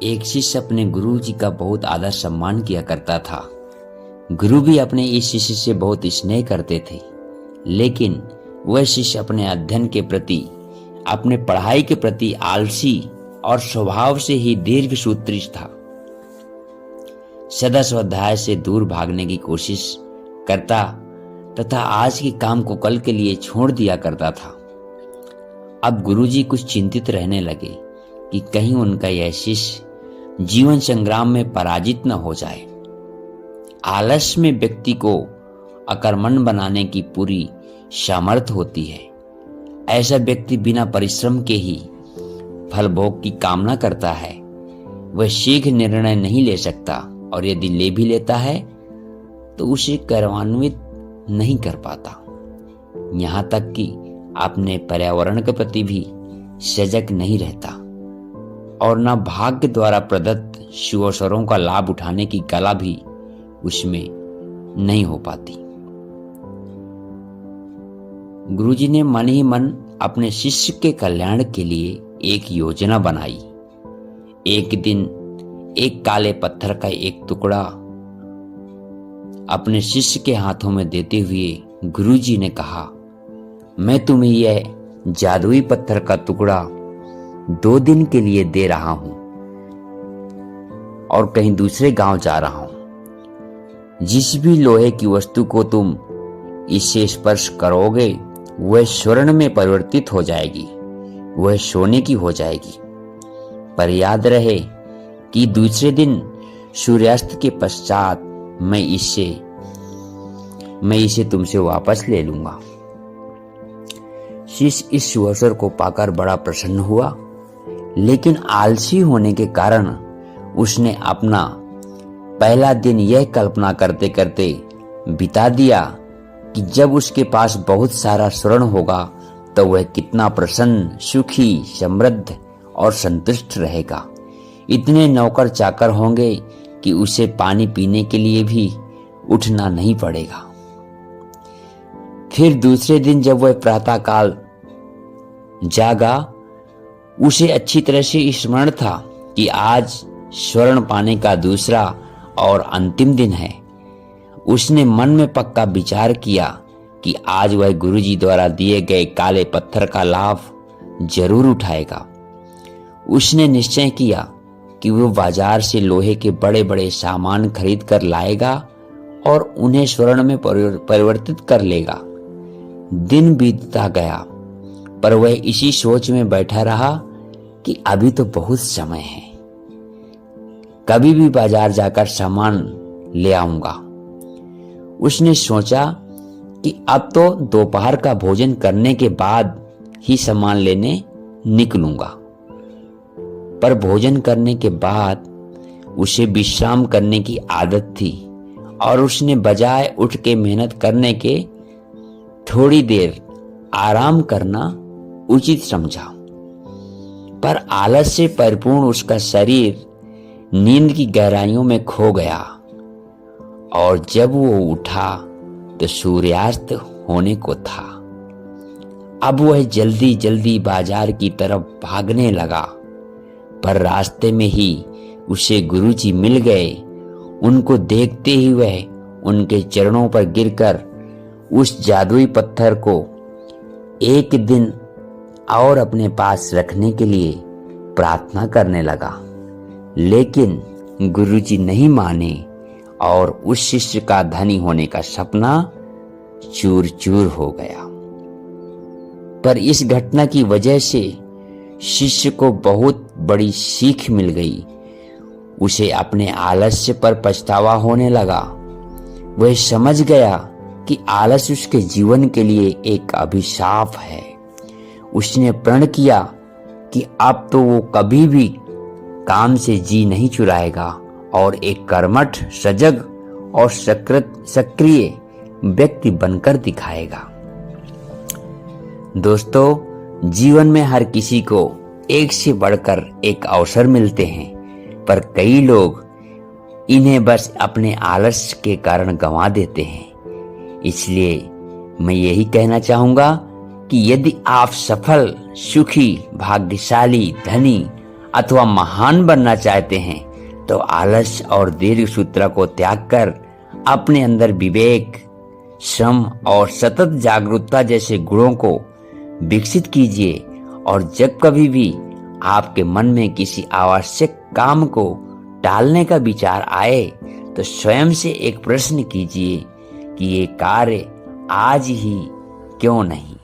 एक शिष्य अपने गुरु जी का बहुत आदर सम्मान किया करता था। गुरु भी अपने इस शिष्य से बहुत स्नेह करते थे, लेकिन वह शिष्य अपने अध्ययन के प्रति, अपने पढ़ाई के प्रति आलसी और स्वभाव से ही दीर्घ सूत्री था। सदा स्वाध्याय से दूर भागने की कोशिश करता तथा आज के काम को कल के लिए छोड़ दिया करता था। अब गुरुजी कुछ चिंतित रहने लगे कि कहीं उनका यह शिष्य जीवन संग्राम में पराजित न हो जाए। आलस्य में व्यक्ति को अकर्मण्य बनाने की पूरी सामर्थ्य होती है। ऐसा व्यक्ति बिना परिश्रम के ही फल भोग की कामना करता है। वह शीघ्र निर्णय नहीं ले सकता और यदि ले भी लेता है तो उसे कार्यान्वित नहीं कर पाता। यहाँ तक कि अपने पर्यावरण के प्रति भी सजग नहीं रहता और न भाग्य द्वारा प्रदत्त शुभ अवसरों का लाभ उठाने की कला भी उसमें नहीं हो पाती। गुरुजी ने मन ही मन अपने शिष्य के कल्याण के लिए एक योजना बनाई। एक दिन एक काले पत्थर का एक टुकड़ा अपने शिष्य के हाथों में देते हुए गुरुजी ने कहा, मैं तुम्हें यह जादुई पत्थर का टुकड़ा 2 दिन के लिए दे रहा हूं और कहीं दूसरे गांव जा रहा हूं। जिस भी लोहे की वस्तु को तुम इससे स्पर्श करोगे वह स्वर्ण में परिवर्तित हो जाएगी, वह सोने की हो जाएगी। पर याद रहे कि दूसरे दिन सूर्यास्त के पश्चात मैं इसे तुमसे वापस ले लूंगा। शिष्य इस अवसर को पाकर बड़ा प्रसन्न हुआ, लेकिन आलसी होने के कारण उसने अपना पहला दिन यह कल्पना करते करते बिता दिया कि जब उसके पास बहुत सारा स्वर्ण होगा तो वह कितना प्रसन्न, सुखी, समृद्ध और संतुष्ट रहेगा। इतने नौकर चाकर होंगे कि उसे पानी पीने के लिए भी उठना नहीं पड़ेगा। फिर दूसरे दिन जब वह प्रातःकाल जागा, उसे अच्छी तरह से स्मरण था कि आज स्वर्ण पाने का दूसरा और अंतिम दिन है। उसने मन में पक्का विचार किया कि आज वह गुरुजी द्वारा दिए गए काले पत्थर का लाभ जरूर उठाएगा। उसने निश्चय किया कि वो बाजार से लोहे के बड़े बड़े सामान खरीद कर लाएगा और उन्हें स्वर्ण में परिवर्तित कर लेगा। दिन बीतता गया, पर वह इसी सोच में बैठा रहा कि अभी तो बहुत समय है, कभी भी बाजार जाकर सामान ले आऊंगा। उसने सोचा कि अब तो दोपहर का भोजन करने के बाद ही सामान लेने निकलूंगा। पर भोजन करने के बाद उसे विश्राम करने की आदत थी और उसने बजाय उठ के मेहनत करने के थोड़ी देर आराम करना उचित समझा। पर आलस से परिपूर्ण उसका शरीर नींद की गहराइयों में खो गया और जब वो उठा तो सूर्यास्त होने को था। अब वह जल्दी जल्दी बाजार की तरफ भागने लगा, पर रास्ते में ही उसे गुरुजी मिल गए। उनको देखते ही वह उनके चरणों पर गिरकर उस जादुई पत्थर को एक दिन और अपने पास रखने के लिए प्रार्थना करने लगा, लेकिन गुरुजी नहीं माने और उस शिष्य का धनी होने का सपना चूर चूर हो गया। पर इस घटना की वजह से शिष्य को बहुत बड़ी सीख मिल गई। उसे अपने आलस्य पर पछतावा होने लगा। वह समझ गया कि आलस उसके जीवन के लिए एक अभिशाप है। उसने प्रण किया कि अब तो वो कभी भी काम से जी नहीं चुराएगा और एक कर्मठ, सजग और सक्रिय व्यक्ति बनकर दिखाएगा। दोस्तों, जीवन में हर किसी को एक से बढ़कर एक अवसर मिलते हैं, पर कई लोग इन्हें बस अपने आलस्य के कारण गंवा देते हैं। इसलिए मैं यही कहना चाहूंगा कि यदि आप सफल, सुखी, भाग्यशाली, धनी अथवा महान बनना चाहते हैं तो आलस और दीर्घ सूत्र को त्याग कर अपने अंदर विवेक, श्रम और सतत जागरूकता जैसे गुणों को विकसित कीजिए। और जब कभी भी आपके मन में किसी आवश्यक काम को टालने का विचार आए तो स्वयं से एक प्रश्न कीजिए कि ये कार्य आज ही क्यों नहीं।